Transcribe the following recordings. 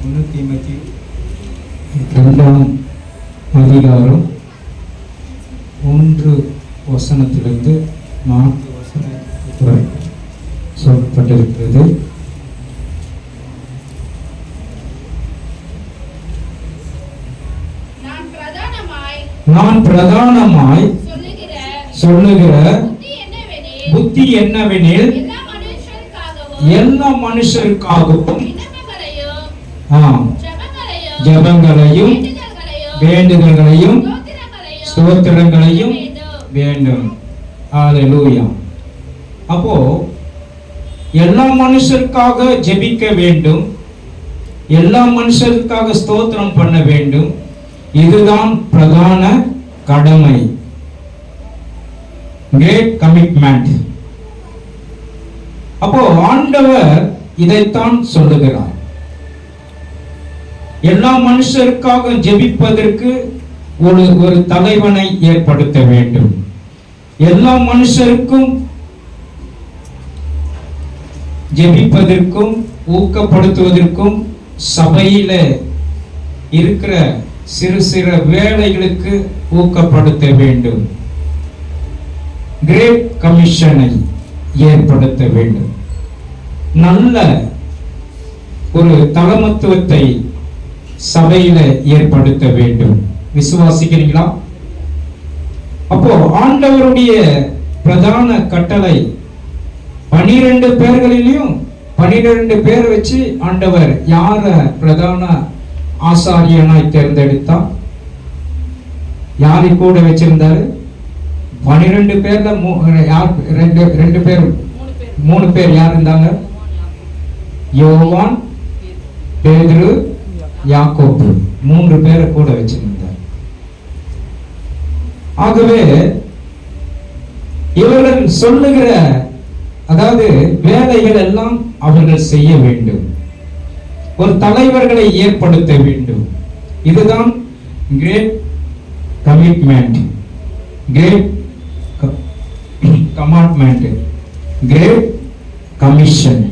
1 தீமோத்தேயு 2ஆம் அதிகாரம் 1 வசனத்திலிருந்து 4 வசனம் வரைக்கும் சொல்லப்பட்டிருக்கிறது. நான் பிரதானமாய் சொல்லுகிற புத்தி என்னவெனில் எல்லா மனுஷருக்காகவும் ஜெபங்களையும் வேண்டுதல்களையும் ஸ்தோத்திரங்களையும் வேண்டும். ஹல்லேலூயா. அப்போ எல்லா மனுஷருக்காக ஜெபிக்க வேண்டும், எல்லா மனுஷருக்காக ஸ்தோத்திரம் பண்ண வேண்டும். இதுதான் பிரதான கடமை, கிரேட் கமிட்மெண்ட். அப்போ ஆண்டவர் இதைத்தான் சொல்லுகிறார். எல்லா மனுஷருக்காக ஜெபிப்பதற்கு ஒரு தலைவனை ஏற்படுத்த வேண்டும். எல்லா மனுஷருக்கும் ஜெபிப்பதற்கும் ஊக்கப்படுத்துவதற்கும் சபையில இருக்கிற சிறு சிறு வேலைகளுக்கு ஊக்கப்படுத்த வேண்டும். கிரேட் கமிஷனை ஏற்படுத்த வேண்டும். நல்ல ஒரு தலைமத்துவத்தை சபையில ஏற்படுத்த வேண்டும். விசுவாசிக்கிறீங்களா? அப்போ ஆண்டவருடைய பிரதான கட்டளை 12 பேர்களிலும் 12 பேர் வச்சு ஆண்டவர் யார பிரதான ஆசாரியனாய் தேர்ந்தெடுத்தார்? யாரை கூட வச்சிருந்தாரு? 12 பேர்ல யார்? 2 பேர் 3 பேர் யார் இருந்தாங்க? யோவான், பேதுரு, யாக்கோபு, 3 பேரை கூட வச்சிருந்தார். ஆகவே இவர்கள் சொல்லுகிற அதாவது வேலைகள் எல்லாம் அவர்கள் செய்ய வேண்டும். ஒரு தலைவர்களை ஏற்படுத்த வேண்டும். இதுதான் great commitment, great commandment, great commission.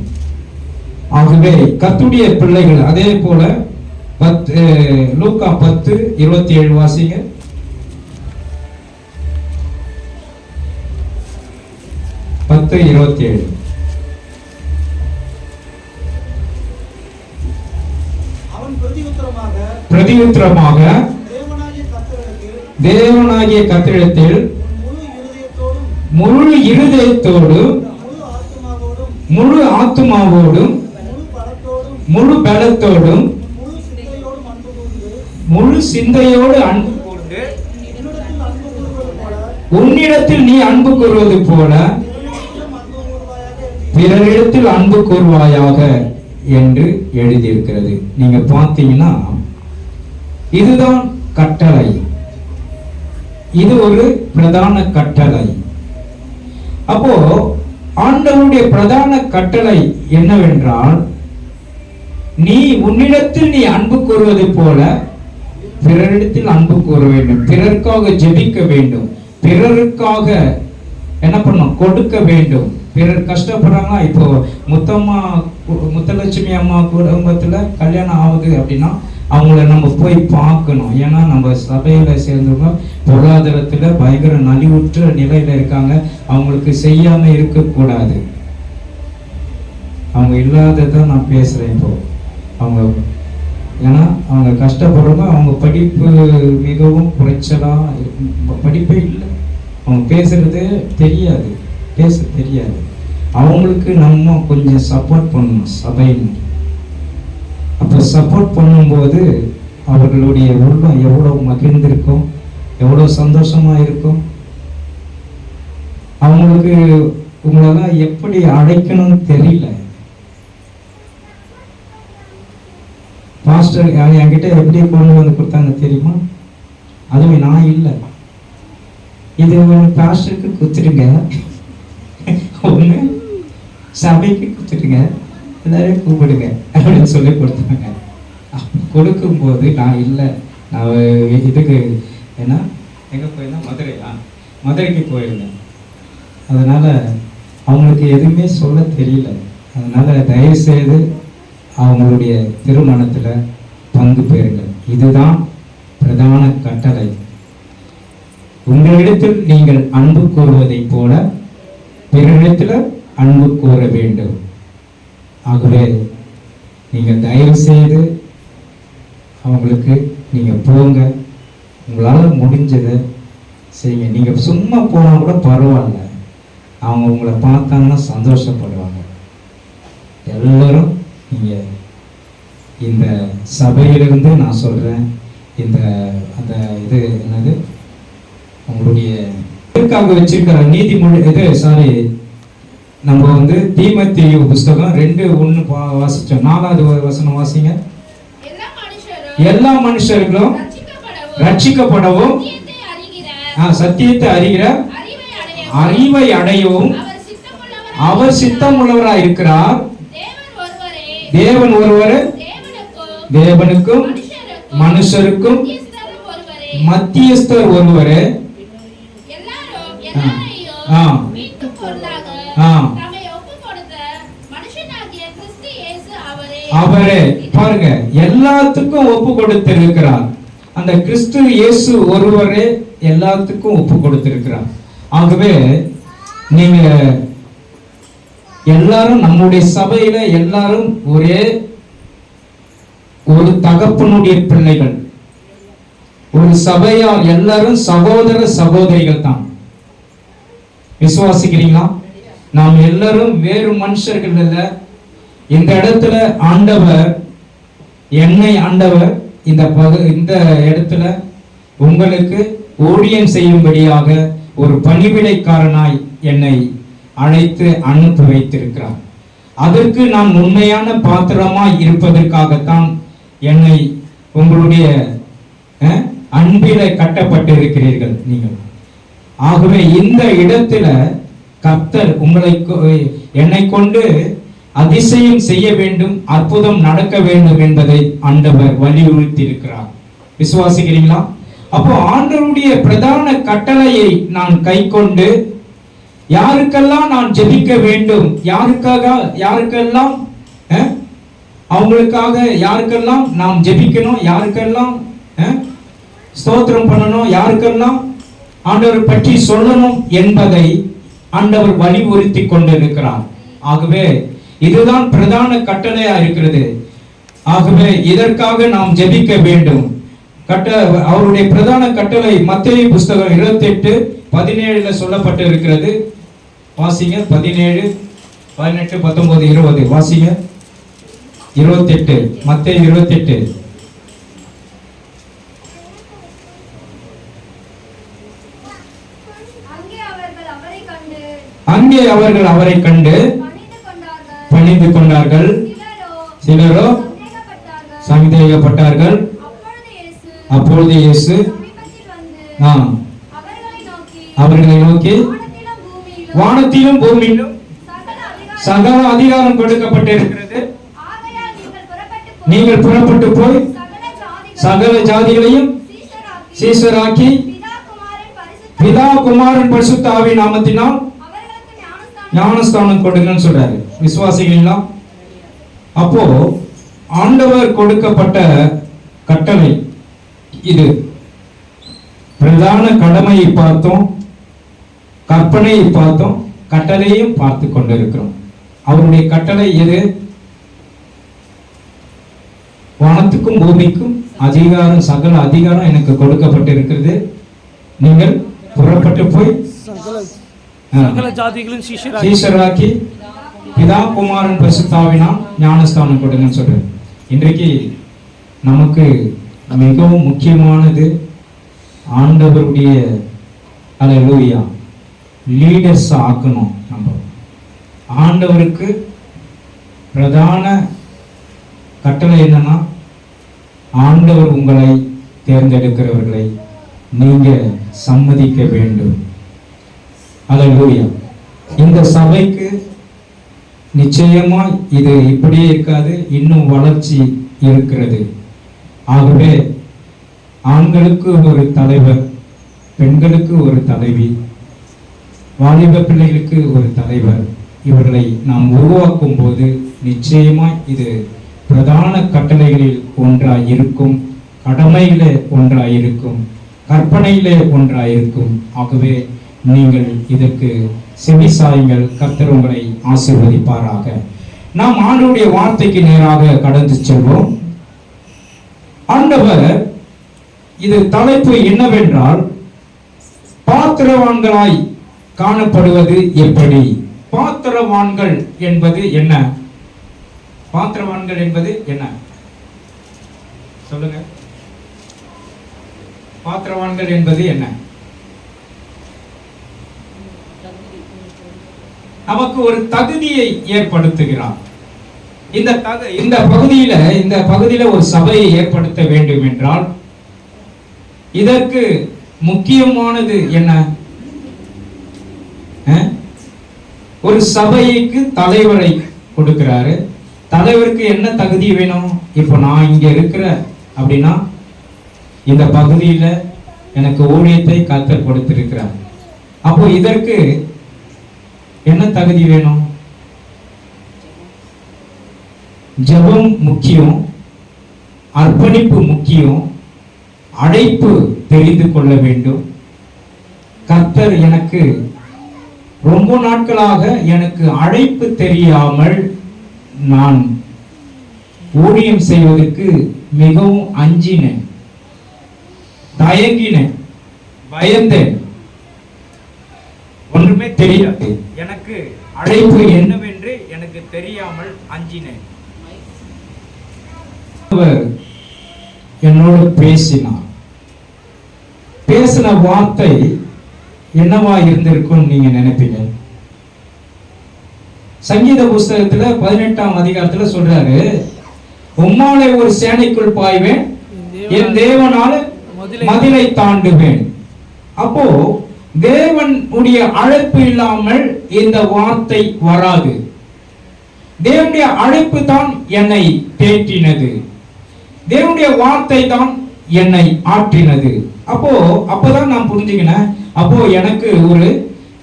ஆகவே கர்த்தருடைய பிள்ளைகள் அதே போல லூக்கா 10:27 வாசிங்க. பிரதியுத்தரமாக தேவனாகிய கர்த்தரிடத்தில் முழு இருதயத்தோடும் முழு ஆத்துமாவோடும் முழு பலத்தோடும் முழு சிந்தையோடு அன்பு கொண்டு உன்னிடத்தில் நீ அன்பு கூறுவது போல பிறரிடத்தில் அன்பு கூறுவாயாக என்று எழுதியிருக்கிறது. நீங்க பார்த்தீங்கன்னா இதுதான் கட்டளை. இது ஒரு பிரதான கட்டளை. அப்போ ஆண்டவருடைய பிரதான கட்டளை என்னவென்றால், நீ உன்னிடத்தில் நீ அன்பு கூறுவது போல பிறரிடத்தில் அன்பு கூற வேண்டும். பிறருக்காக ஜெபிக்க வேண்டும். பிறருக்காக என்ன பண்ணணும்? கொடுக்க வேண்டும். பிறர் கஷ்டப்படுறாங்க. இப்போ முத்தலட்சுமி அம்மா குடும்பத்துல கல்யாணம் ஆகுது அப்படின்னா அவங்கள நம்ம போய் பார்க்கணும். ஏன்னா நம்ம சபையில சேர்ந்தவங்க பொருளாதாரத்துல பயங்கர நலிவுற்ற நிலையில இருக்காங்க. அவங்களுக்கு செய்யாம இருக்கக்கூடாது. அவங்க இல்லாததான் நான் பேசுறேன் இப்போ. அவங்க ஏன்னா அவங்க கஷ்டப்படுறவங்க, அவங்க படிப்பு மிகவும் குறைச்சலா, படிப்பே இல்லை, அவங்க பேசுறது தெரியாது, பேச தெரியாது. அவங்களுக்கு நம்ம கொஞ்சம் சப்போர்ட் பண்ணணும் சபையில். அப்போ சப்போர்ட் பண்ணும்போது அவர்களுடைய உள்ளம் எவ்வளவு மகிழ்ந்திருக்கும், எவ்வளவு சந்தோஷமா இருக்கும். அவங்களுக்கு உங்களெல்லாம் எப்படி அழைக்கணும்னு தெரியல. பாஸ்டர் என்கிட்ட எப்படி கொண்டு வந்து கொடுத்தாங்க தெரியுமா? அதுவும் நான் இல்லை, இது பாஸ்டருக்கு குத்துருங்க, ஒன்று சபைக்கு குத்துருங்க, எல்லாரையும் கூப்பிடுங்க அப்படின்னு சொல்லி கொடுத்தாங்க. கொடுக்கும்போது நான் இல்லை, நான் இதுக்கு ஏன்னா எங்கே போயிருந்தேன், மதுரைக்கு போயிருந்தேன். அதனால் அவங்களுக்கு எதுவுமே சொல்ல தெரியல. அதனால் தயவுசெய்து அவங்களுடைய திருமணத்துல பங்கு பெறுங்கள். இதுதான் பிரதான கட்டளை. உங்களிடத்தில் நீங்கள் அன்பு கூறுவதைப் போல பிறரிடத்தில் அன்பு கூற வேண்டும். ஆகவே நீங்கள் தயவு செய்து அவங்களுக்கு நீங்க போங்க, உங்களால் முடிஞ்சதை செய்யுங்க. நீங்க சும்மா போனா கூட பரவாயில்ல, அவங்க உங்களை பார்த்தாங்கன்னா சந்தோஷப்படுவாங்க. எல்லாரும் நீங்க இந்த சபையிலிருந்து நான் சொல்றேன், இந்த அந்த இது என்னது உங்களுடைய இதுக்காக வச்சிருக்கிற நீதிமொழி இது சாரி நம்ம தீமோத்தேயு புஸ்தகம் 2:1 வாசிச்சோம். 4வது வசனம் வாசிங்க. எல்லா மனுஷர்களும் ரட்சிக்கப்படவும் சத்தியத்தை அறிகிற அறிவை அடையவும் அவர் சித்தம் உள்ளவராய் இருக்கிறார். தேவன் ஒருவரே, தேவனுக்கும் மனுஷருக்கும் மத்தியஸ்தர் ஒருவரே. அவரே பாருங்க, எல்லாத்துக்கும் ஒப்பு கொடுத்திருக்கிறார். அந்த கிறிஸ்து இயேசு ஒருவரே எல்லாத்துக்கும் ஒப்பு கொடுத்திருக்கிறார். ஆகவே நீங்க எல்லாரும் நம்முடைய சபையில எல்லாரும் ஒரே ஒரு தகப்பனுடைய பிள்ளைகள், ஒரு சபையார் எல்லாரும் சகோதர சகோதரிகள் தான். விசுவாசிக்கிறீங்களா? நாம் எல்லாரும் வேறு மனுஷர்கள் இல்ல. இந்த இடத்துல ஆண்டவர் என்னை ஆண்டவர் இந்த இடத்துல உங்களுக்கு ஊழியம் செய்யும்படியாக ஒரு பணிவிடைக்காரனாய் என்னை அழைத்து அனுப்பி வைத்திருக்கிறார். அதற்கு நான் உண்மையான பாத்திரமாய் இருப்பதற்காகத்தான் என்னை உங்களுடைய அன்பில கட்டப்பட்டு இருக்கிறீர்கள் நீங்கள். ஆகவே இந்த இடத்துல கர்த்தர் என்னை கொண்டு அதிசயம் செய்ய வேண்டும், அற்புதம் நடக்க வேண்டும் என்பதை ஆண்டவர் வலியுறுத்தி இருக்கிறார். விசுவாசிக்கிறீங்களா? அப்போ ஆண்டவருடைய பிரதான கட்டளையை நான் கை கொண்டு யாருக்கெல்லாம் நான் ஜெபிக்க வேண்டும், யாருக்கெல்லாம் அவங்களுக்காக யாருக்கெல்லாம் நாம் ஜெபிக்கணும், யாருக்கெல்லாம் ஸ்தோத்திரம் பண்ணணும், யாருக்கெல்லாம் ஆண்டவர் பற்றி சொல்லணும் என்பதை ஆண்டவர் வலியுறுத்தி கொண்டிருக்கிறார். ஆகவே இதுதான் பிரதான கட்டளையா இருக்கிறது. ஆகவே இதற்காக நாம் ஜெபிக்க வேண்டும். அவருடைய பிரதான கட்டளை மத்தேயு புஸ்தகம் 28:17 சொல்லப்பட்டு இருக்கிறது. வாசிங்க. 17, 18, 19, 20 வாசிங்க. 28 மத்தேயு 28. அங்கே அவர்கள் அவரை கண்டு பணிந்து கொண்டார்கள். சிலரோ சந்தேகப்பட்டார்கள். அப்பொழுது இயேசு அவர்களை நோக்கி, வானத்திலும் பூமியிலும் சகல அதிகாரம் கொடுக்கப்பட்டிருக்கிறது. நீங்கள் புறப்பட்டு போய் சகல ஜாதிகளையும் சீஷராக்கி பிதா குமாரன் பரிசுத்த ஆவியின் நாமத்தினால் ஞானஸ்தானம் கொடுங்கன்னு சொல்றாரு. விசுவாசிகளா? அப்போ ஆண்டவர் கொடுக்கப்பட்ட கட்டளை இது. பிரதான கடமையை பார்த்தோம், கற்பனையை பார்த்தோம், கட்டளையும் பார்த்து கொண்டிருக்கிறோம். அவருடைய கட்டளை எது? வானத்துக்கும் பூமிக்கும் அதிகாரம், சகல அதிகாரம் எனக்கு கொடுக்கப்பட்டிருக்கிறது. நீங்கள் புறப்பட்டு போய் சகல ஜாதிகளையும் சீஷராக்கி பிதா குமாரன் பரிசுத்த ஆவியினால் ஞானஸ்தானம் கொடுங்கன்னு சொல்றேன். இன்றைக்கு நமக்கு மிகவும் முக்கியமானது ஆண்டவருடைய அல்லேலூயா லீடர்ஸ் ஆக்கணும். நம்ம ஆண்டவருக்கு பிரதான கட்டளை என்னன்னா, ஆண்டவர் உங்களை தேர்ந்தெடுக்கிறவர்களை நீங்க சம்மதிக்க வேண்டும். அல்லேலூயா. இந்த சபைக்கு நிச்சயமா இது இப்படியே இருக்காது, இன்னும் வளர்ச்சி இருக்கிறது. ஆகவே ஆண்களுக்கு ஒரு தலைவர், பெண்களுக்கு ஒரு தலைவி, வாலிப பிள்ளைகளுக்கு ஒரு தலைவர், இவர்களை நாம் உருவாக்கும் போது நிச்சயமா இது பிரதான கட்டளைகளில் ஒன்றாயிருக்கும், கடமையிலே ஒன்றாயிருக்கும், கற்பனையிலே ஒன்றாயிருக்கும். ஆகவே நீங்கள் இதற்கு செவிசாயுங்கள். கர்த்தர் உங்களை ஆசீர்வதிப்பாராக. நாம் ஆண்டவருடைய வார்த்தைக்கு நேராக கடந்து செல்வோம். ஆண்டவர் இது தலைப்பு என்னவென்றால், பாத்திரவான்களாய் காணப்படுவது எப்படி? பாத்திரவான்கள் என்பது என்ன? பாத்திரவான்கள் என்பது என்ன? சொல்லுங்க. பாத்திரவான்கள் என்பது என்ன? நமக்கு ஒரு தகுதியை ஏற்படுத்துகிறார். இந்த பகுதியில ஒரு சபையை ஏற்படுத்த வேண்டும் என்றால் இதற்கு முக்கியமானது என்ன? ஒரு சபைக்கு தலைவரை கொடுக்கிறாரு. தலைவருக்கு என்ன தகுதி வேணும்? இப்போ நான் இங்க இருக்கிற அப்படின்னா இந்த பகுதியில எனக்கு ஊழியத்தை கர்த்தர் கொடுத்திருக்கிறார். அப்போ இதற்கு என்ன தகுதி வேணும்? ஜெபம் முக்கியம், அர்ப்பணிப்பு முக்கியம், அழைப்பு தெரிந்து கொள்ள வேண்டும். கர்த்தர் எனக்கு ரொம்ப நாட்களாக எனக்கு அழைப்பு தெரியாமல் நான் ஊழியம் செய்வதற்கு மிகவும் அஞ்சினேன், தயங்கினேன், பயந்தேன். ஒன்றுமே தெரியாது, எனக்கு அழைப்பு என்னவென்று எனக்கு தெரியாமல் அஞ்சினேன். என்னோடு பேசின வார்த்தை என்னவா இருந்திருக்கும் நீங்க நினைப்பீங்க? சங்கீத புஸ்தகத்துல 18ஆம் அதிகாரத்துல சொல்றாரு, உம்மாலே ஒரு சேனைக்குள் பாய்வேன், என் தேவனால மதிலை தாண்டுவேன். அப்போ தேவனுடைய அழைப்பு இல்லாமல் இந்த வார்த்தை வராது. தேவனுடைய அழைப்பு தான் என்னை தேற்றினது, தேவனுடைய வார்த்தை தான் என்னை ஆற்றினது. அப்போதான் நான் புரிஞ்சுக்கினேன், அப்போ எனக்கு ஒரு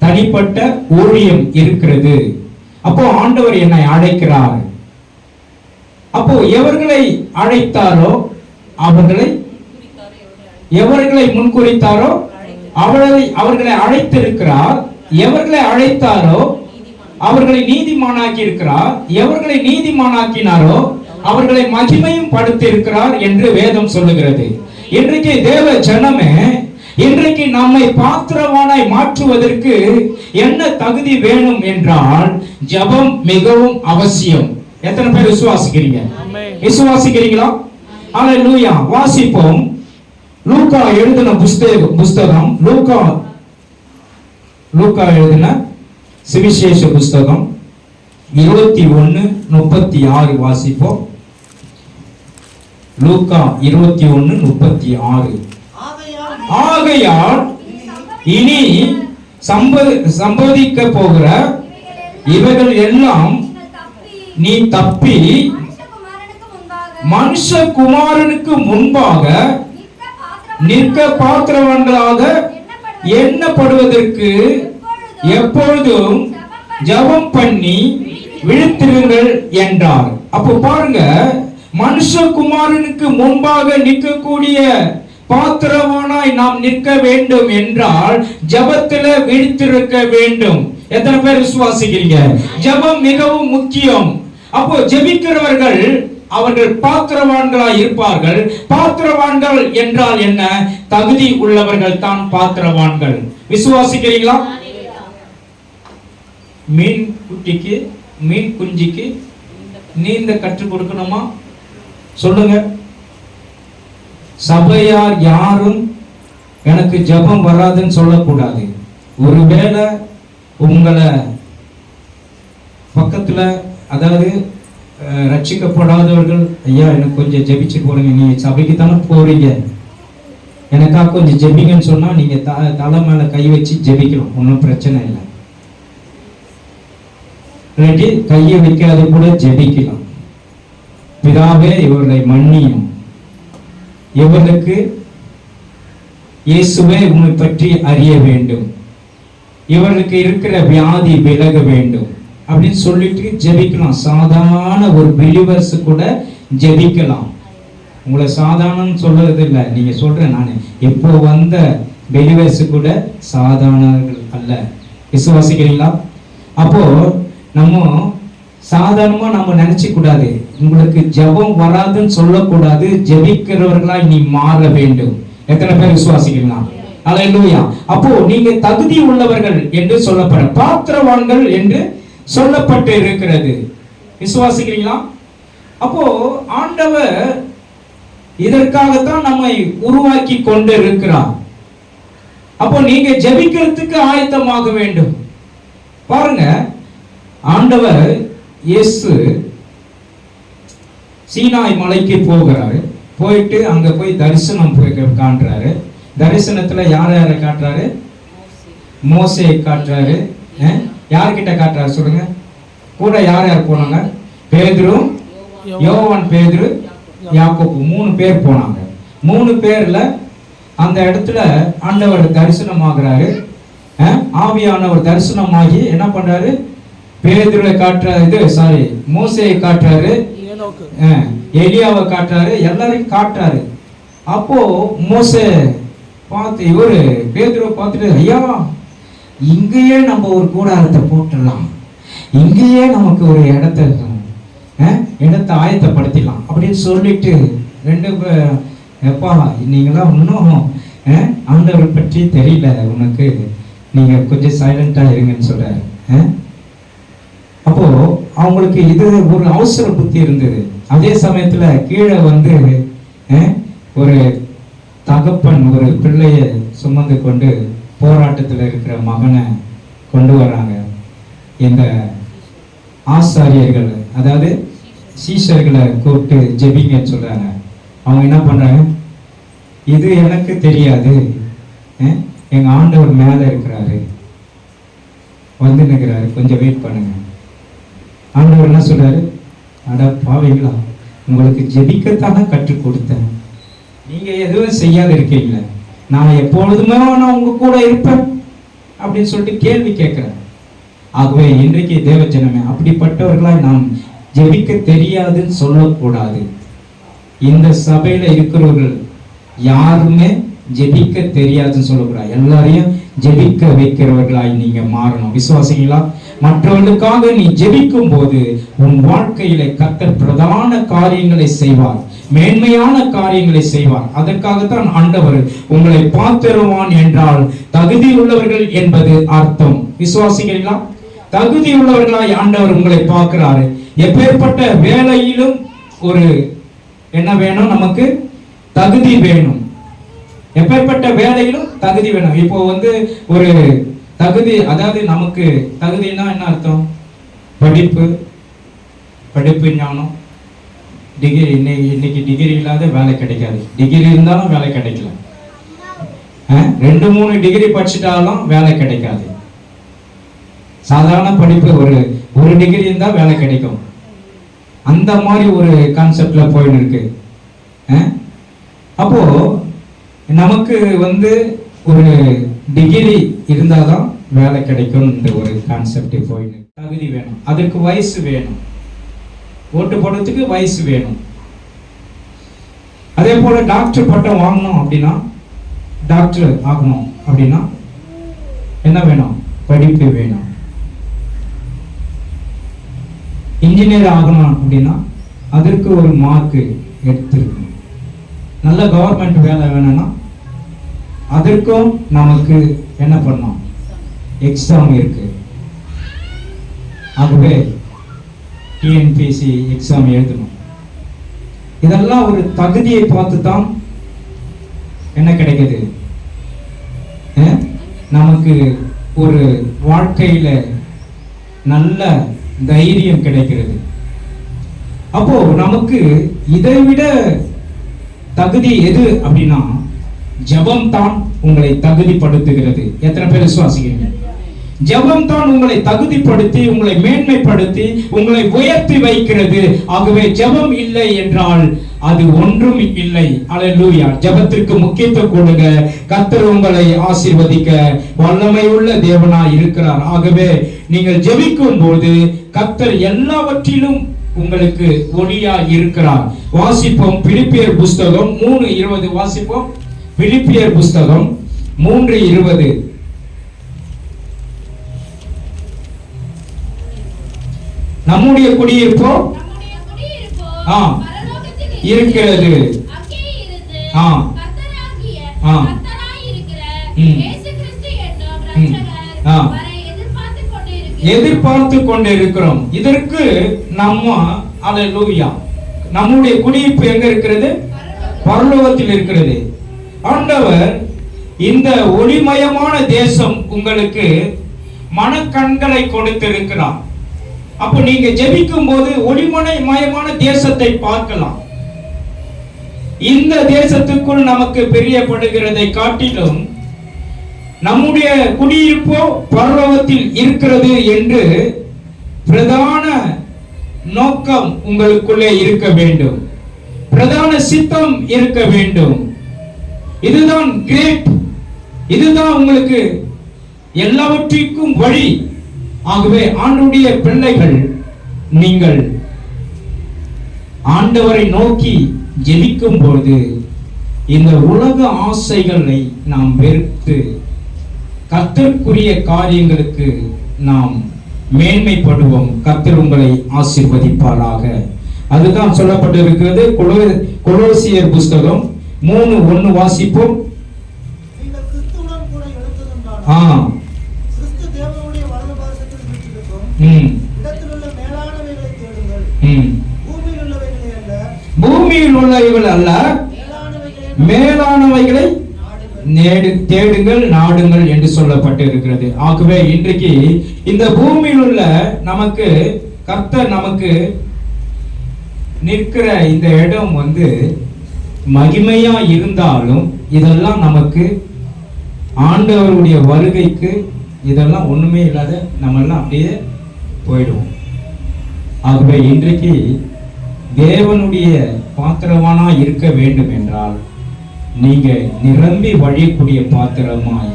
தனிப்பட்ட ஊழியம் இருக்கிறது. அப்போ ஆண்டவர் என்னை அழைக்கிறார். அப்போ எவர்களை அழைத்தாரோ எவர்களை முன்குறித்தாரோ அவர்களை அழைத்திருக்கிறார். எவர்களை அழைத்தாரோ அவர்களை நீதிமானாக்கி இருக்கிறார். எவர்களை நீதிமானாக்கினாரோ அவர்களை மகிமையும் படுத்தி இருக்கிறார் என்று வேதம் சொல்லுகிறது. இன்றைக்கு தேவ ஜனமே, இன்றைக்கு நம்மை பாத்திரவானாய் மாற்றுவதற்கு என்ன தகுதி வேணும் என்றால் ஜெபம் மிகவும் அவசியம். எத்தனை பேர் விசுவாசிக்கிறீங்களா? அல்லேலூயா. வாசிப்போம். லூக்கா எழுதின புஸ்தகம் லூக்கா எழுதின சுவிசேஷ புஸ்தகம் 21:36 வாசிப்போம். லூக்கா 21:36. ஆகையால் இனி சம்பவிக்க போகிற இவைகள் எல்லாம் நீ தப்பி மனுஷகுமாரனுக்கு முன்பாக நிற்க பாத்திரவான்களாக எண்ணப்படுவதற்கு எப்பொழுதும் ஜெபம் பண்ணி விழித்திருங்கள் என்றார். அப்போ பாருங்க, மனுஷகுமாரனுக்கு முன்பாக நிற்கக்கூடிய பாத்திரவானாய் நாம் நிற்க வேண்டும் என்றால் ஜெபத்துல விழித்திருக்க வேண்டும். எத்தனை பேர் விசுவாசிக்கிறீங்க? ஜெபம் மிகவும் முக்கியம். அப்போ ஜெபிக்கிறவர்கள் அவர்கள் பாத்திரவான்களாய் இருப்பார்கள். பாத்திரவான்கள் என்றால் என்ன? தகுதி உள்ளவர்கள் தான் பாத்திரவான்கள். விசுவாசிக்கிறீங்களா? மீன் குஞ்சிக்கு நீந்த கற்றுக் கொடுக்கணுமா? சொல்லுங்க. சபையார் யாரும் எனக்கு ஜெபம் வராதுன்னு சொல்லக்கூடாது. ஒருவேளை உங்களை பக்கத்துல, அதாவது ரட்சிக்கப்படாதவர்கள், ஐயா எனக்கு கொஞ்சம் ஜெபிச்சு போடுங்க, நீங்க சபைக்கு தானே போறீங்க, எனக்கா கொஞ்சம் ஜெபிங்கன்னு சொன்னா நீங்க தலை மேல கை வச்சு ஜெபிக்கலாம், ஒன்றும் பிரச்சனை இல்லை. இல்லாட்டி கையை வைக்காத கூட ஜெபிக்கலாம். பிதாவே இவர்களை மன்னியும், இவர்களுக்கு இயேசுவே உம்மை பற்றி அறிய வேண்டும், இவர்களுக்கு இருக்கிற வியாதி விலக வேண்டும் அப்படின்னு சொல்லிட்டு ஜெபிக்கலாம். சாதாரண ஒரு பிலீவர்ஸ் கூட ஜெபிக்கலாம். உங்களை சாதாரணம் சொல்றது இல்லை, நீங்க சொல்றேன் நான் இப்போ வந்த பெலிவர்ஸ் கூட சாதாரணர்கள் அல்ல. விசுவாசிக்கிறீங்களா? அப்போ நம்ம சாதாரணமா நம்ம நினைச்சு கூடாது, உங்களுக்கு ஜெபம் வராதுன்னு சொல்லக்கூடாது. ஜெபிக்கிறவர்களா நீ மாற வேண்டும். எத்தனை பேர் விசுவாசிக்கிறீங்களா? அல்லேலூயா. அப்போ நீங்க தகுதி உள்ளவர்கள் என்று சொல்லப்பட, பாத்திரவான்கள் என்று சொல்லப்பட்டு இருக்கிறது. விசுவாசிக்கிறீங்களா? அப்போ ஆண்டவர் இதற்காகத்தான் நம்மை உருவாக்கி கொண்டு இருக்கிறார். அப்போ நீங்க ஜெபிக்கிறதுக்கு ஆயத்தமாக வேண்டும். பாருங்க, ஆண்டவர் இயேசு சீனாய் மலைக்கு போகிறாரு. போயிட்டு அங்க போய் தரிசனம் காட்டுறாரு. தரிசனத்துல யாரை காட்டுறாரு? மோசேயை காட்டுறாரு. யார்கிட்ட காட்டுறாரு சொல்லுங்க? கூட யார் யார் போனாங்க? பேதுரு, யோவான், பேதுரு, யாக்கோபு, 3 பேர் போனாங்க. 3 பேர்ல அந்த இடத்துல ஆண்டவர் தரிசனமாகிறாரு. ஆவியானவர் தரிசனமாகி என்ன பண்றாரு? பேதுருவை காட்டுறாரு, மோசேயை காட்டுறாரு, எலியாவை காட்டுறாரு, எல்லாரையும் காட்டுறாரு. அப்போ மோசே பார்த்து, இவரு பேதுருவை பார்த்துட்டு, ஐயா இங்கேயே நம்ம ஒரு கூடாரத்தை போட்டுடலாம், இங்கேயே நமக்கு ஒரு இடத்தை ஆயத்தப்படுத்திடலாம் அப்படின்னு சொல்லிட்டு, 2 எப்பா நீங்களாம் இன்னும் ஆண்டவரை பற்றி தெரியல உனக்கு, நீங்க கொஞ்சம் சைலண்டா இருங்கன்னு சொல்றாரு. அப்போ அவங்களுக்கு இது ஒரு அவசர புத்தி இருந்தது. அதே சமயத்துல கீழே வந்து ஒரு தகப்பன் ஒரு பிள்ளைய சுமந்து கொண்டு போராட்டத்தில் இருக்கிற மகனை கொண்டு வராங்க. இந்த ஆசாரியர்கள், அதாவது சீஷர்களை கூப்பிட்டு ஜெபிங்கன்னு சொல்றாங்க. அவங்க என்ன பண்றாங்க? இது எனக்கு தெரியாது, எங்க ஆண்டவர் மேல இருக்கிறாரு, வந்து நிற்கிறாரு, கொஞ்சம் வெயிட் பண்ணுங்க. ஆண்டவர் என்ன சொல்றாரு? அட பாவீங்களா, உங்களுக்கு ஜெபிக்கத்தானே கற்றுக் கொடுத்தேன், நீங்க எதுவும் செய்யாத இருக்கீங்கள, நான் எப்பொழுதுமே நான் உங்க கூட இருப்பேன் அப்படின்னு சொல்லிட்டு கேள்வி கேட்கிறேன். ஆகவே இன்றைக்கு தேவ ஜனமே, அப்படிப்பட்டவர்களாய் நாம் ஜெபிக்க தெரியாதுன்னு சொல்லக்கூடாது. இந்த சபையில இருக்கிறவர்கள் யாருமே ஜெபிக்க தெரியாதுன்னு சொல்லக்கூடாது. எல்லாரையும் ஜெபிக்க வைக்கிறவர்களாய் நீங்க மாறணும். விசுவாசிங்களா? மற்றவர்களுக்காக நீ ஜெபிக்கும் போது உன் வாழ்க்கையில கர்த்தர் பிரதான காரியங்களை செய்வார், மேன்மையான காரியங்களை செய்வார். அதற்காகத்தான் ஆண்டவர் உங்களை பார்த்திருவான் என்றால் தகுதி உள்ளவர்கள் என்பது அர்த்தம். விசுவாசிக்கிறீங்களா? தகுதி உள்ளவர்களாய் ஆண்டவர் உங்களை பார்க்கிறாரு. எப்பேற்பட்ட வேலையிலும் ஒரு என்ன வேணும்? நமக்கு தகுதி வேணும். எப்பேற்பட்ட வேலையிலும் தகுதி வேணும். இப்போ வந்து ஒரு தகுதி, அதாவது நமக்கு தகுதினா என்ன அர்த்தம்? படிப்பு ஞானம், டிகிரி. இன்னைக்கு டிகிரி இல்லாத வேலை கிடைக்காது. டிகிரி இருந்தாலும் வேலை கிடைக்கல. 2-3 டிகிரி படிச்சுட்டாலும் வேலை கிடைக்காது. சாதாரண படிப்பு ஒரு டிகிரி இருந்தா வேலை கிடைக்கும். அந்த மாதிரி ஒரு கான்செப்ட்ல போயின்னு இருக்கு. அப்போ நமக்கு வந்து ஒரு டிகிரி இருந்தாதான் வேலை கிடைக்கும் ஒரு கான்செப்ட் போயின்னு. தகுதி வேணும், அதற்கு வயசு வேணும், ஓட்டு போடுறதுக்கு வயசு வேணும். அதே போல டாக்டர் பட்டம் வாங்கணும் அப்படின்னா, டாக்டர் ஆகணும் அப்படின்னா என்ன வேணும்? படிப்பு வேணும். இன்ஜினியர் ஆகணும் அப்படின்னா அதற்கு ஒரு மார்க் எடுத்திருக்கணும். நல்ல கவர்மெண்ட் வேலை வேணும்னா அதற்கும் நமக்கு என்ன பண்ணணும்? எக்ஸாம் இருக்கு. ஆகவே டிஎன்பிசி எக்ஸாம் எழுதணும். இதெல்லாம் ஒரு தகுதியை பார்த்து தான் என்ன கிடைக்குது? நமக்கு ஒரு வாழ்க்கையில நல்ல தைரியம் கிடைக்கிறது. அப்போ நமக்கு இதை விட தகுதி எது அப்படின்னா, ஜெபம் தான் உங்களை தகுதிப்படுத்துகிறது. எத்தனை பேர் விசுவாசிக்கிறீங்க? ஜெபம் தான் உங்களை தகுதிப்படுத்தி, உங்களை மேன்மைப்படுத்தி, உங்களை உயர்த்தி வைக்கிறது. ஆகவே ஜெபம் இல்லை என்றால் அது ஒன்றும் இல்லை. அல்லேலூயா. ஜெபத்திற்கு முக்கியத்துவம் கொடுங்க. கர்த்தர் உங்களை ஆசீர்வதிக்க வல்லமை உள்ள தேவனாய் இருக்கிறார். ஆகவே நீங்கள் ஜெபிக்கும் போது கர்த்தர் எல்லாவற்றிலும் உங்களுக்கு ஒளியா இருக்கிறார். வாசிப்போம் பிலிப்பியர் புஸ்தகம் 3:20. வாசிப்போம் பிலிப்பியர் புஸ்தகம் 3:20. நம்முடைய குடியிருப்போ இருக்கிறது. எதிர்பார்த்து கொண்டிருக்கிறோம். இதற்கு நம்ம அல்லேலூயா, நம்முடைய குடியிருப்பு எங்க இருக்கிறது? பரலோகத்தில் இருக்கிறது. ஆண்டவர் இந்த ஒளிமயமான தேசம் உங்களுக்கு மனக்கண்களை கொடுத்திருக்கிறார். அப்ப நீங்க ஜெபிக்கும் போது ஒளிமயமான தேசத்தை பார்க்கலாம். இந்த தேசத்துக்குள் நமக்கு பிரியப்படுகிறதை காட்டிலும் நம்முடைய குடியிருப்போ பரலோகத்தில் இருக்கிறது என்று பிரதான நோக்கம் உங்களுக்குள்ளே இருக்க வேண்டும். பிரதான சித்தம் இருக்க வேண்டும். இதுதான் கிரேட். இதுதான் உங்களுக்கு எல்லாவற்றிற்கும் வழி. ஆகவே ஆண்டவருடைய பிள்ளைகள், நீங்கள் ஆண்டவரை நோக்கி ஜெபிக்கும் பொழுது இந்த உலக ஆசைகளை நாம் வெறுத்து கர்த்தருக்குரிய காரியங்களுக்கு நாம் மேன்மைப்படுவோம். கர்த்தர் உங்களை ஆசீர்வதிப்பாராக. அதுதான் சொல்லப்பட்டிருக்கிறது. கொலோசியர் புஸ்தகம் 3:1 வாசிப்போம். பூமியில் உள்ளவைகள் அல்ல, மேலானவைகளை தேடுங்கள், நாடுங்கள் என்று சொல்லப்பட்டு இருக்கிறது. ஆகவே இன்றைக்கு இந்த பூமியில் உள்ள நமக்கு கர்த்தர் நமக்கு நிற்கிற இந்த இடம் மகிமையா இருந்தாலும் இதெல்லாம் நமக்கு ஆண்டவருடைய வருகைக்கு இதெல்லாம் ஒண்ணுமே இல்லாத நம்ம எல்லாம் அப்படியே போயிடுவோம். ஆகவே இன்றைக்கு தேவனுடைய பாத்திரவானா இருக்க வேண்டும் என்றால் நீங்க நிரம்பி வழியக்கூடிய பாத்திரமாய்,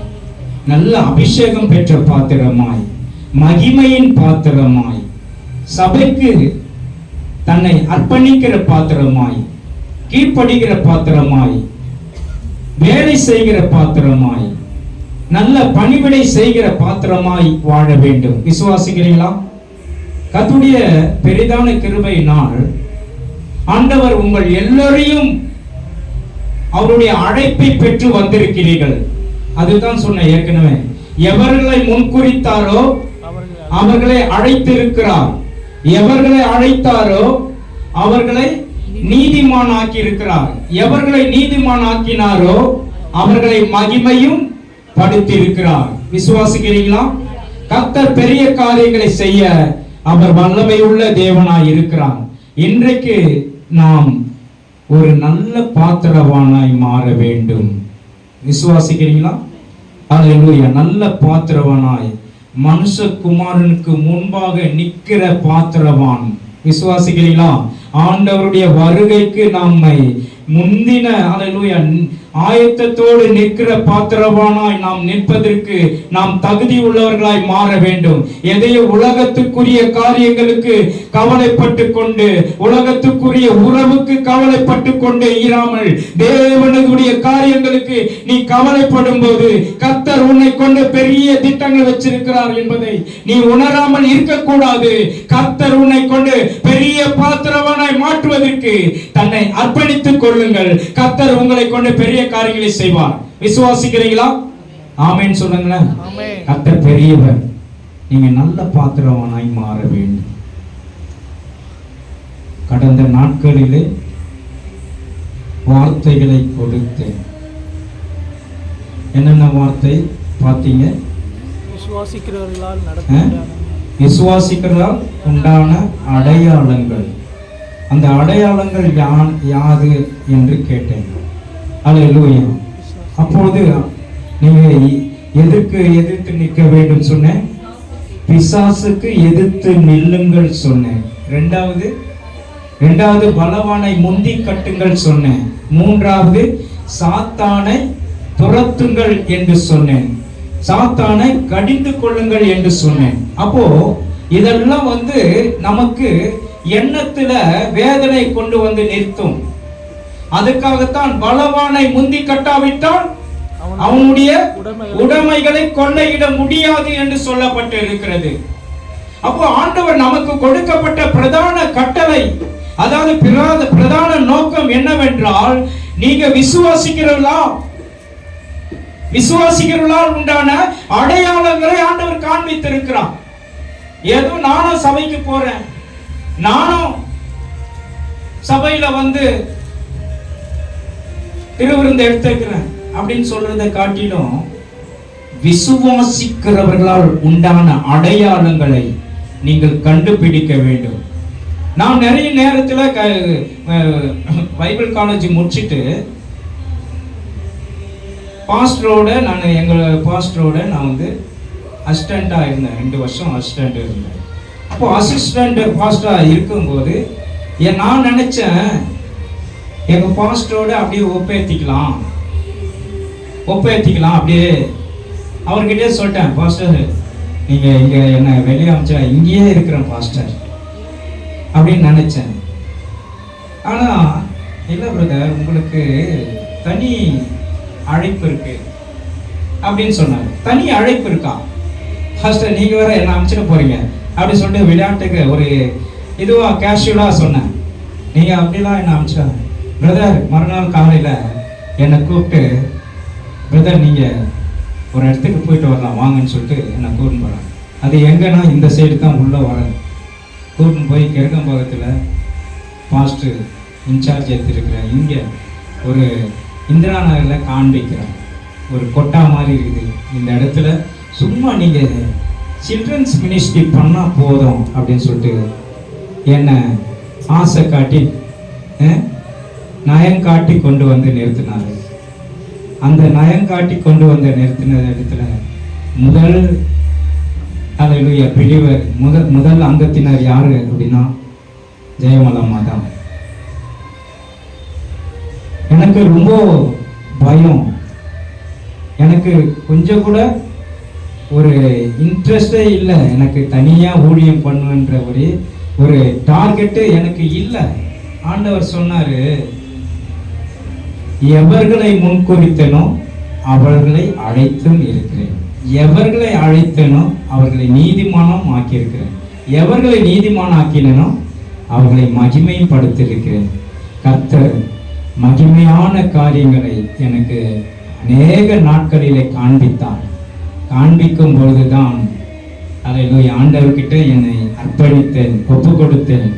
நல்ல அபிஷேகம் பெற்ற பாத்திரமாய், மகிமையின் பாத்திரமாய், சபைக்கு தன்னை அர்ப்பணிக்கிற பாத்திரமாய், கீழ்ப்படுகிற பாத்திரமாய், வேலை செய்கிற பாத்திரமாய், நல்ல பணிவிடை செய்கிற பாத்திரமாய் வாழ வேண்டும். விசுவாசிக்கிறீங்களா? கர்த்தருடைய பெரிதான கிருபையினால் ஆண்டவர் உங்கள் எல்லோரையும் அவருடைய அழைப்பை பெற்று வந்திருக்கிறீர்கள். அதுதான் சொன்ன ஏற்கனவே, எவர்களை முன்குறித்தாரோ அவர்களை அழைத்திருக்கிறார், எவர்களை அழைத்தாரோ அவர்களை நீதிமான் ஆக்கி இருக்கிறார், எவர்களை நீதிமான் ஆக்கினாரோ அவர்களை மகிமையும் படுத்தியிருக்கிறார். விசுவாசிக்கிறீங்களா? கர்த்தர் பெரிய காரியங்களை செய்ய அவர் வல்லமை உள்ள தேவனாய் இருக்கிறார். இன்றைக்கு நாம் ஒரு நல்ல பாத்திரவானாய் மாற வேண்டும். விசுவாசிக்கிறீங்களா? அல்லேலூயா. நல்ல பாத்திரவானாய், மனுஷகுமாரனுக்கு முன்பாக நிற்கிற பாத்திரவான். விசுவாசிக்கிறீங்களா? ஆண்டவருடைய வருகைக்கு நம்மை முந்தின அல்லேலூயா ஆயத்தத்தோடு நிற்கிற பாத்திரவானாய் நாம் நிற்பதற்கு நாம் தகுதி உள்ளவர்களாய் மாற வேண்டும். எதையோ உலகத்துக்குரிய காரியங்களுக்கு கவலைப்பட்டு கொண்டு, உலகத்துக்குரிய உறவுக்கு கவலைப்பட்டு கொண்டு இராமல் தேவனுடைய காரியங்களுக்கு நீ கவலைப்படும் போது கர்த்தர் உன்னை கொண்டு பெரிய திட்டங்கள் வச்சிருக்கிறார் என்பதை நீ உணராமல் இருக்கக்கூடாது. கர்த்தர் உன்னை கொண்டு பெரிய பாத்திரவானாய் மாற்றுவதற்கு தன்னை அர்ப்பணித்துக் கொள்ளுங்கள். கர்த்தர் உங்களை கொண்டு பெரிய காரியங்களை செய்வார். விசுவாசிக்கிறீங்களா? ஆமென் சொல்லுங்களேன். கர்த்தர் பெரியவர். நீங்க நல்ல பாத்திரவானாய் மாற வேண்டும். கடந்த நாட்களிலே வார்த்தைகளை கொடுத்தேன். என்னென்ன வார்த்தை பார்த்தீங்க? விசுவாசிக்கிறதால் உண்டான அடையாளங்கள். அந்த அடையாளங்கள் யாது என்று கேட்டேன். அல்லேலூயா. அப்பொழுது நீங்க எதிர்த்து நிற்க வேண்டும் சொன்னேன். பிசாசுக்கு எதிர்த்து நில்லுங்கள் சொன்னேன். இரண்டாவது பலவானை முந்தி கட்டுங்கள் சொன்னேன். மூன்றாவது சாத்தானை துரத்துங்கள் என்று சொன்னேன். சாத்தானை கடிந்து கொள்ளுங்கள் என்று சொன்னேன். அப்போ இதெல்லாம் நமக்கு எண்ணத்துல வேதனை கொண்டு வந்து நிறுத்தும். அதுக்காகத்தான் பலவானை முந்தி கட்டாவிட்டால் அவனுடைய உடைமைகளை கொள்ளையிட முடியாது என்று சொல்லப்பட்டு இருக்கிறது. அப்போ ஆண்டவர் நமக்கு கொடுக்கப்பட்ட பிரதான கட்டளை, அதாவது பிரதான நோக்கம் என்னவென்றால், நீங்க விசுவாசிக்கிறவர்களால் உண்டான அடையாளங்களை ஆண்டவர் காண்பித்திருக்கிறார். ஏதோ நானும் சபைக்கு போறேன், நானும் சபையில வந்து திருவிருந்து எடுத்துக்கிறேன் அப்படின்னு சொல்றதை காட்டிலும் விசுவாசிக்கிறவர்களால் உண்டான அடையாளங்களை நீங்கள் கண்டுபிடிக்க வேண்டும். நான் நிறைய நேரத்தில் பைபிள் காலேஜ் முடிச்சுட்டு எங்கள் பாஸ்டரோட நான் வந்து அசிஸ்டண்ட்டாக இருந்தேன். 2 வருஷம் அசிஸ்டண்ட் இருந்தேன். அப்போ அசிஸ்டண்ட் பாஸ்டராக இருக்கும்போது நான் நினைச்சேன், எங்கள் பாஸ்டரோட அப்படியே ஒப்பேத்திக்கலாம் அப்படியே அவர்கிட்டே சொல்லிட்டேன், பாஸ்டர் நீங்கள் இங்கே என்ன வெளியே அமைச்சா இங்கேயே இருக்கிறேன் பாஸ்டர் அப்படின்னு நினைச்சேன். ஆனால் இல்லை பிரதர், உங்களுக்கு தனி அழைப்பு இருக்கு அப்படின்னு சொன்னார். தனி அழைப்பு இருக்கா பாஸ்டர், நீங்கள் வேற என்ன அமைச்சிட போறீங்க அப்படின்னு சொல்லிட்டு விளையாட்டுக்கு ஒரு இதுவாக கேஷுவலாக சொன்னேன். நீங்கள் அப்படிலாம் என்ன அமைச்சிடாங்க. பிரதர் மறுநாள் காலையில் என்னை கூப்பிட்டு, பிரதர் நீங்கள் ஒரு இடத்துக்கு போயிட்டு வரலாம் வாங்கன்னு சொல்லிட்டு என்னை கூட்டின்னு போகிறாங்க. அது எங்கன்னா இந்த சைடு தான் உள்ளே வரேன். கூட்டின்னு போய் கெருக்கம்பாக்கத்தில் பாஸ்டர் இன்சார்ஜ் எடுத்துருக்கிறேன். இங்கே ஒரு இந்திரா நகரில் காண்பிக்கிறேன். ஒரு கொட்டா மாதிரி இருக்குது. இந்த இடத்துல சும்மா நீங்கள் சில்ட்ரன்ஸ் மினிஸ்ட்ரி பண்ணால் போதும் அப்படின்னு சொல்லிட்டு என்னை ஆசை காட்டி நயங்காட்டி கொண்டு வந்து நிறுத்தினார். அந்த நயங்காட்டி கொண்டு வந்து நிறுத்தின இடத்துல முதல் அங்கத்தினர் யாரு அப்படின்னா ஜெயமலம்மா தான். எனக்கு ரொம்ப பயம், எனக்கு கொஞ்சம் கூட ஒரு இன்ட்ரெஸ்டே இல்லை. எனக்கு தனியா ஊழியம் பண்ணுன்ற ஒரு டார்கெட்டு எனக்கு இல்லை. ஆண்டவர் சொன்னாரு, எவர்களை முன்குறித்தனோ அவர்களை அழைத்தும் இருக்கிறேன், எவர்களை அழைத்தனோ அவர்களை நீதிமானம் ஆக்கியிருக்கிறேன், எவர்களை நீதிமானம் ஆக்கினோ அவர்களை மகிமைப்படுத்தியிருக்கிறேன். கர்த்தர் மகிமையான காரியங்களை எனக்கு அநேக நாட்களிலே காண்பித்தார். காண்பிக்கும் பொழுதுதான் ஆண்டவர்கிட்ட என்னை அர்ப்பணித்தேன், ஒப்பு கொடுத்தேன்.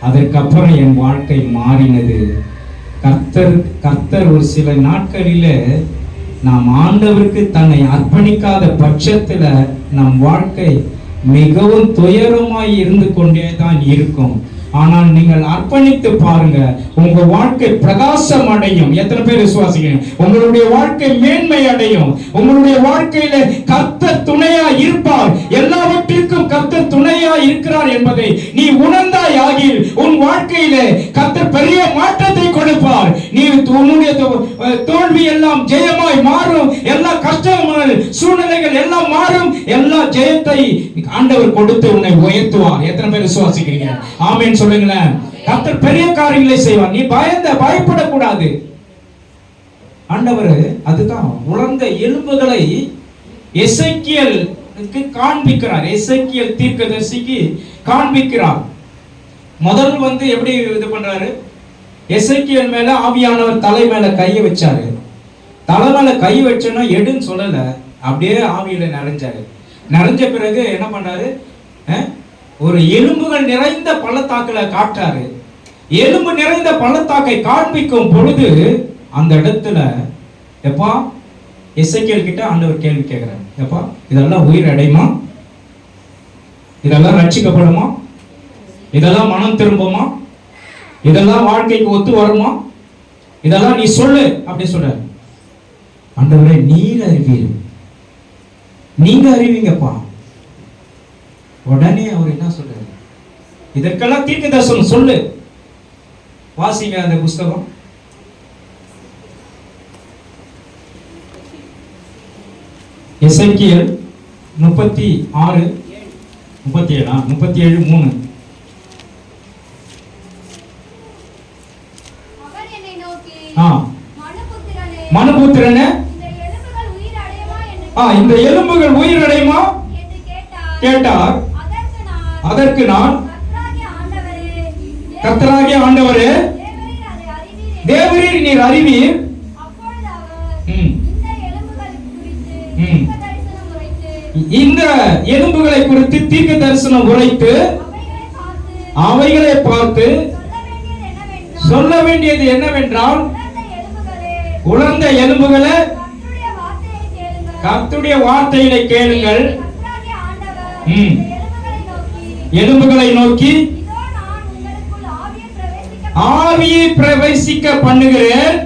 அதற்கப்புறம் என் வாழ்க்கை மாறினது. கர்த்தர் ஒரு சில நாட்களில நாம் ஆண்டவருக்கு தன்னை அர்ப்பணிக்காத பட்சத்துல நம் வாழ்க்கை மிகவும் துயரமாய் இருந்து கொண்டே தான் இருக்கும். ஆனால் நீங்கள் அர்ப்பணித்து பாருங்க, உங்க வாழ்க்கை பிரகாசம் அடையும். எத்தனை பேர் விசுவாசிக்கிறீங்க? உங்களுடைய வாழ்க்கை மேன்மை அடையும். உங்களுடைய வாழ்க்கையில கர்த்தர் துணையா இருப்பார். எல்லாவற்றிற்கும் கர்த்தர் துணையா இருக்கிறார் என்பதை நீ உணர்ந்தாய் ஆகில் உன் வாழ்க்கையில கர்த்தர் பெரிய மாற்றத்தை கொடுப்பார். நீ உன்னுடைய தோல்வி எல்லாம் ஜெயமாய் மாறும். எல்லா கஷ்டங்கள் சூழ்நிலைகள் எல்லாம் மாறும். எல்லா ஜெயத்தை ஆண்டவர் கொடுத்து உன்னை உயர்த்துவார். எத்தனை பேர் விசுவாசிக்கிறீங்க? ஆமென் சொல்லுங்களேன். கர்த்தர் பெரிய காரியங்களை செய்வார். நீ பயப்படக்கூடாது. ஆண்டவர் அதுதான் உலர்ந்த எலும்புகளை எசேக்கியேலுக்கு காண்பிக்கிறார். எசேக்கியேல் தீர்க்கதரிசிக்கு காண்பிக்கிறார். முதல் எப்படி இது பண்றாரு? எசேக்கியேல் மேல ஆவியானவர் தலை மேல கையை வச்சாரு. தலை மேல கை வச்சோன்னா எடுன்னு சொல்லல, அப்படியே ஆவியில நிறைஞ்சாரு. நிறைஞ்ச பிறகு என்ன பண்ணாரு? ஒரு எலும்புகள் நிறைந்த பள்ளத்தாக்குல காட்டாரு. எலும்பு நிறைந்த பள்ளத்தாக்கை காண்பிக்கும் பொழுது அந்த இடத்துல எப்பா எசேக்கியேல் கிட்ட ஆண்டவர் கேள்வி கேட்கிறார். எப்பா இதெல்லாம் உயிர் அடையுமா? இதெல்லாம் ரட்சிக்கப்படுமா? இதெல்லாம் மனம் திரும்புமா? இதெல்லாம் வாழ்க்கைக்கு ஒத்து வருமா? இதெல்லாம் நீ சொல்லு அப்படி சொல்ற. ஆண்டவரே நீர் அறிவீர், நீங்க அறிவீங்கப்பா. உடனே அவர் என்ன சொல்றாரு? இதற்கெல்லாம் தீர்க்க தரிசனம் சொல்லு. வாசிங்க அந்த புஸ்தகம். எசேக்கியேல் 36 37 37 3 என்னை நோக்கி, மனுபுத்திரனே, இந்த எலும்புகள் உயிர் அடையுமா என்று கேட்டார். அதற்கு நான், கர்த்தராகிய கர்த்தராகிய ஆண்டவரே, தேவரீர் அதை அறிவீர் தேவரீர் நீர் அறிவீர். அப்பொழுது அவர், இந்த எலும்புகளை குறித்து தீர்க்க தரிசனம் உரைத்து அவைகளை பார்த்து சொல்ல வேண்டியது என்னவென்றால், உலர்ந்த எலும்புகளே, கர்த்தருடைய வார்த்தையை கேளுங்கள். எலும்புகளை நோக்கி, ஆவியை பிரவேசிக்க பண்ணுகிறேன்,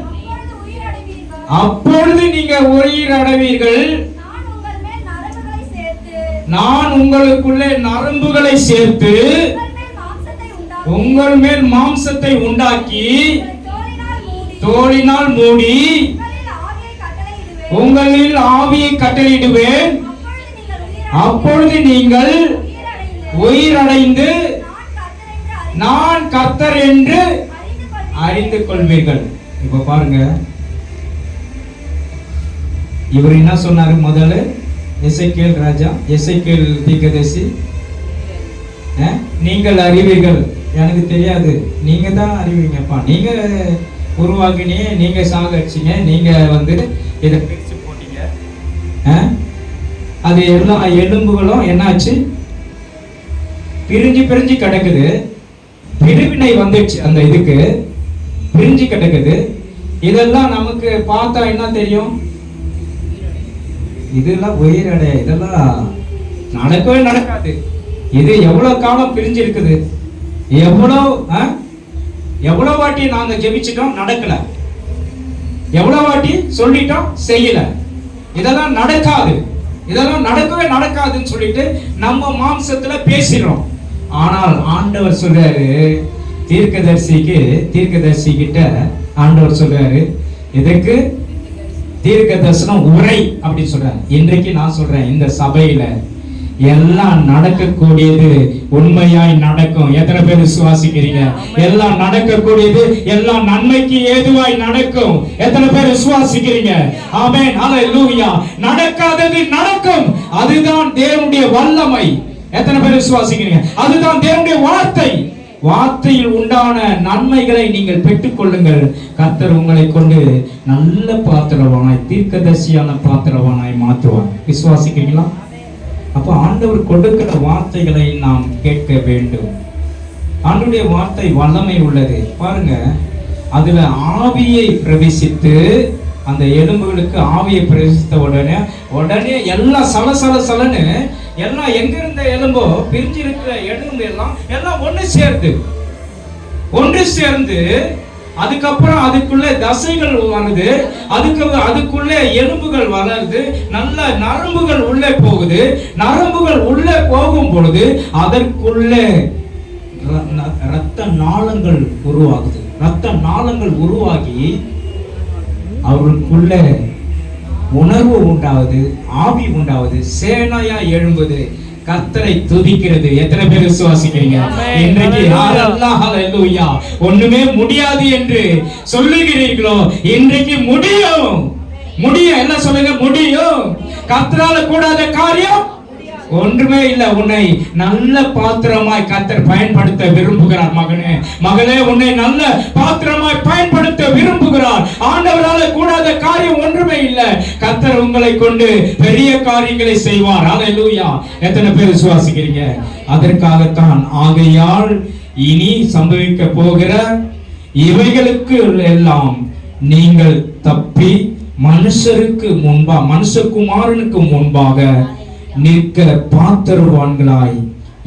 அப்பொழுது நீங்க உயிர் அடைவீர்கள். நான் உங்களுக்குள்ளே நரம்புகளை சேர்த்து உங்கள் மேல் மாம்சத்தை உண்டாக்கி தோலினால் மூடி உங்களில் ஆவியை கட்டளையிடுவேன். அப்பொழுது நீங்கள் உயிரடைந்து நான் கர்த்தர் என்று அறிந்து கொள்வீர்கள். இப்ப பாருங்க, இவர் என்ன சொன்னாரு? முதல்ல எசேக்கியேல் ராஜா, எசேக்கியேல் தீர்க்கதரிசி, நீங்கள் அறிவீர்கள், எனக்கு தெரியாது, நீங்க தான் அறிவீங்கப்பா, நீங்க உருவாக்கினீங்க, நீங்க சாகடிச்சீங்க, நீங்க இதை பிரிச்சு போட்டீங்க. அது எல்லா எலும்புகளும் என்னாச்சு? பிரிஞ்சு பிரிஞ்சு கிடக்குது. பிரிவினை வந்துடுச்சு, அந்த இதுக்கு பிரிஞ்சு கிடக்குது. இதெல்லாம் நமக்கு பார்த்தா என்ன தெரியும்? இதெல்லாம் உயிரடை, இதெல்லாம் நடக்கவே நடக்காது. இது எவ்வளவு காலம் பிரிஞ்சு இருக்குது, எவ்வளவு வாட்டி நாங்க ஜெபிச்சிட்டோம், நடக்கல. எவ்வளவு வாட்டி சொல்லிட்டோம், செய்யல. இதெல்லாம் நடக்காது, இதெல்லாம் நடக்கவே நடக்காதுன்னு சொல்லிட்டு நம்ம மாம்சத்துல பேசிடுறோம். ஆனால் ஆண்டவர் சொல்றாரு, தீர்க்கதரிசி கிட்ட ஆண்டவர் சொல்றாரு, இதற்கு தீர்க்க தரிசனம் உரை அப்படி சொல்றாரு. இன்றைக்கு நான் சொல்றேன், இந்த சபையில எல்லாம் நடக்கக்கூடியது உண்மையாய் நடக்கும். எத்தனை பேர் விசுவாசிக்கிறீங்க? எல்லாம் நடக்கக்கூடியது எல்லாம் நன்மைக்கு ஏதுவாய் நடக்கும். எத்தனை பேர் விசுவாசிக்கிறீங்க? ஆமென், ஹல்லேலூயா. நடக்காதது நடக்கும், அதுதான் தேவனுடைய வல்லமை. எத்தனை பேர் விசுவாசிக்கிறீங்க? அதுதான் தேவனுடைய வார்த்தை. வார்த்தையில் உண்டான நன்மைகளை நீங்கள் பெற்றுக் கொள்ளுங்கள். கர்த்தர் உங்களை கொண்டு நல்ல பாத்திரவானாய், தீர்க்கதரிசியான பாத்திரவானாய் மாற்றுவார். விசுவாசிக்கிறீங்களா? அப்ப ஆண்டவர் கொடுக்கிற வார்த்தைகளை நாம் கேட்க வேண்டும். ஆண்டவருடைய வார்த்தை வல்லமை உள்ளது. பாருங்க, அதுல ஆவியை பிரவேசித்து, அந்த எலும்புகளுக்கு ஆவியை பிரவேசித்த உடனே எல்லாம் சலன்னு எல்லாம் எங்க இருந்த எலும்போ, பிரிஞ்சு இருக்கிற எலும்பு எல்லாம் ஒன்று சேர்ந்து அதுக்கப்புறம் அதுக்குள்ள தசைகள் வருது, அதுக்குள்ள எலும்புகள் வளருது, நல்ல நரம்புகள் உள்ளே போகுது. நரம்புகள் உள்ளே போகும் பொழுது அதற்குள்ளே இரத்த நாளங்கள் உருவாகுது. இரத்த நாளங்கள் உருவாகி அவர்களுக்குள்ள உணர்வு உண்டாவது, ஆவி உண்டாவது, சேனையா எழும்புது, கர்த்தரை துதிக்கிறது. எத்தனை பேர் விசுவாசிக்கிறீங்க? இன்றைக்கு ஹல்லேலூயா, ஒண்ணுமே முடியாது என்று சொல்லுகிறீர்களோ, இன்றைக்கு முடியும். என்ன சொல்லுங்க? முடியும். கர்த்தரால கூடாத காரியம் ஒன்றுமே இல்லை. உன்னை நல்ல பாத்திரமாய் கர்த்தர் பயன்படுத்த விரும்புகிறார். மகளே, உன்னை நல்ல பாத்திரமாய் பயன்படுத்த விரும்புகிறார். ஆண்டவரால கூடாத காரியம் ஒன்றுமே இல்லை. கர்த்தர் உங்களை கொண்டு பெரிய காரியங்களை செய்வார். ஹல்லேலூயா. எத்தனை பேர் விசுவாசிக்கிறீங்க? அதற்காகத்தான், ஆகையால் இனி சம்பவிக்க போகிற இவைகளுக்கு எல்லாம் நீங்கள் தப்பி மனுஷகுமாரனுக்கு முன்பாக நிற்க பாத்திரவான்களாய்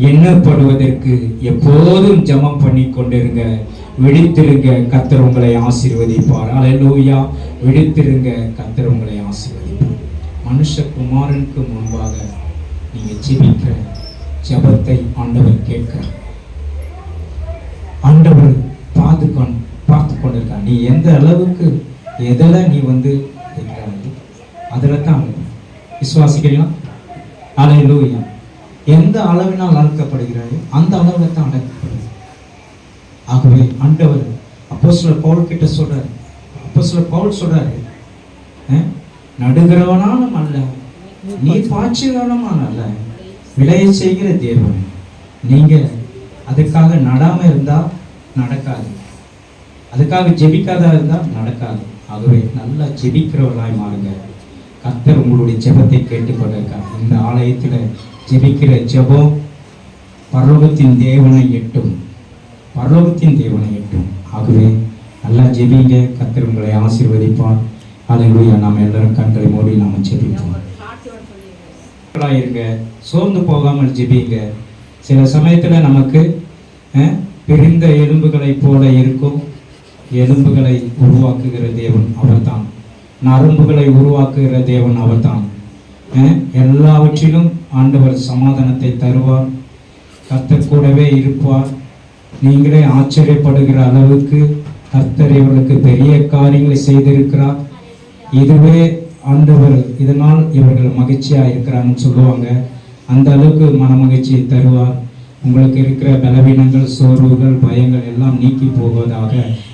எண்ணப்படுவதற்கு எப்போதும் ஜெபம் பண்ணி கொண்டிருங்க. விழித்திருங்க, கர்த்தர் உங்களை ஆசீர்வதிப்பார். ஹல்லேலூயா. விழித்திருங்க, கர்த்தர் உங்களை ஆசீர்வதிப்பார். மனுஷகுமாரனுக்கு முன்பாக நீங்க ஜெபிக்கிற ஜெபத்தை ஆண்டவர் கேட்கிறார். ஆண்டவர் பார்த்து கொண்டிருக்கார். நீ எந்த அளவுக்கு எதில் நீ அதில் தான் விசுவாசிக்கிறீங்களா? ஹல்லேலூயா. எந்த அளவினால் அழைக்கப்படுகிறாயோ அந்த அளவில் தான் அழைக்கப்படுகிறது. ஆகவே ஆண்டவர் அப்போஸ்தலர் பவுல் கிட்ட சொல்றாரு. அப்போஸ்தலர் பவுல் சொல்றாரு, நடுகிறவனாலும் அல்ல, நீ பாய்ச்சுகிறவனும் அல்ல, விளைய செய்கிற தேவன். நீங்க அதுக்காக நடாம இருந்தா நடக்காது, அதுக்காக ஜெபிக்காதா இருந்தா நடக்காது. ஆகவே நல்லா ஜெபிக்கிறவர்களாய் மாறுங்க. கர்த்தர் உங்களுடைய ஜெபத்தை கேட்டுக்கொண்டிருக்கார். இந்த ஆலயத்துல ஜெபிக்கிற ஜெபம் பரலோகத்தின் தேவனை எட்டும், பரலோகத்தின் தேவனை எட்டும். ஆகவே நல்லா ஜெபிங்க, கர்த்தர் உங்களை ஆசீர்வதிப்பார். அல்லேலூயா. நாம் எல்லாரும் கண்களை மூடி நாம ஜெபிப்போம். இருங்க, சோர்ந்து போகாமல் ஜெபிங்க. சில சமயத்துல நமக்கு பிரிந்த எலும்புகளை போல இருக்கும். எலும்புகளை உருவாக்குகிற தேவன் அவர்தான், நரம்புகளை உருவாக்குகிற தேவன் அவர்தான். எல்லாவற்றிலும் ஆண்டவர் சமாதானத்தை தருவார். கர்த்தர் கூடவே இருப்பார். நீங்களே ஆச்சரியப்படுகிற அளவுக்கு கர்த்தர் இவர்களுக்கு பெரிய காரியங்களை செய்திருக்கிறார். இதுவே ஆண்டவர், இதனால் இவர்கள் மகிழ்ச்சியா இருக்கிறாங்கன்னு சொல்லுவாங்க. அந்த அளவுக்கு மன மகிழ்ச்சியை தருவார். உங்களுக்கு இருக்கிற பலவீனங்கள், சோர்வுகள், பயங்கள் எல்லாம் நீக்கி போவதாக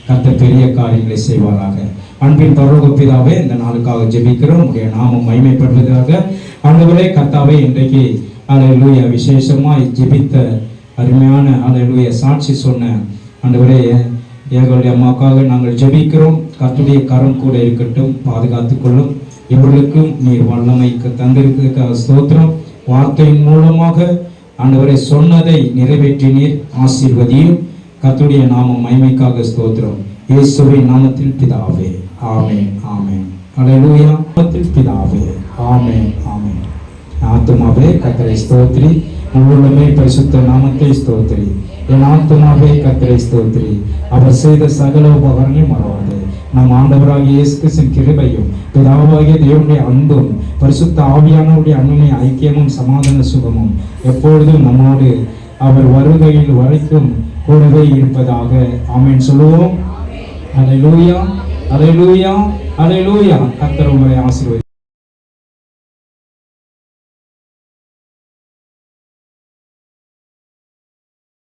கர்த்தர் பெரிய காரியங்களை செய்வாராக. அன்பின் பரலோக பிதாவே, இந்த நாளுக்காக ஜெபிக்கிறோம். உடைய நாமம் மகிமைப்படுவதாக. ஆண்டவரே கர்த்தாவே, இன்றைக்கு அல்லேலூயா விசேஷமாய் ஜெபித்த அருமையான அல்லேலூயா சாட்சி சொன்ன ஆண்டவரே, எங்களுடைய அம்மாவுக்காக நாங்கள் ஜெபிக்கிறோம். கர்த்தருடைய கரம் கூட இருக்கட்டும், பாதுகாத்துக் கொள்ளும். இவர்களுக்கும் நீர் வல்லமைக்கு தந்திருக்கிறதுக்காக ஸ்தோத்திரம். வார்த்தையின் மூலமாக ஆண்டவரை சொன்னதை நிறைவேற்றினீர், ஆசீர்வதியும். கர்த்தருடைய நாமம் மகிமைக்காக ஸ்தோத்திரம். இயேசுவின் நாமத்தில் பிதாவே, ஆமென், ஆமென். அல்லேலூயா. நாமத்தில் பிதாவே, ஆமென், ஆமென். ஆத்துமாவே கர்த்தரை ஸ்தோத்திரி, முழுமே பரிசுத்த நாமத்தை ஸ்தோத்திரி. என் ஆத்துமாவே கர்த்தரை ஸ்தோத்திரி, அவர் செய்த சகல உபகாரங்களையும் மறவாதே. நம் ஆண்டவராகிய இயேசு கிறிஸ்துவின் கிருபையும் பிதாவாகிய தேவனுடைய அன்பும் பரிசுத்த ஆவியானவருடைய அன்பினை ஐக்கியமும் சமாதான சுகமும் எப்பொழுதும் நம்மோடு அவர் வருகையில் வரைக்கும் கூடவே இருப்பதாக. ஆமென் சொல்லுவோம். அல்லேலூயா, அல்லேலூயா, அல்லேலூயா. கர்த்தர் உங்களை ஆசீர்வதிப்பார்.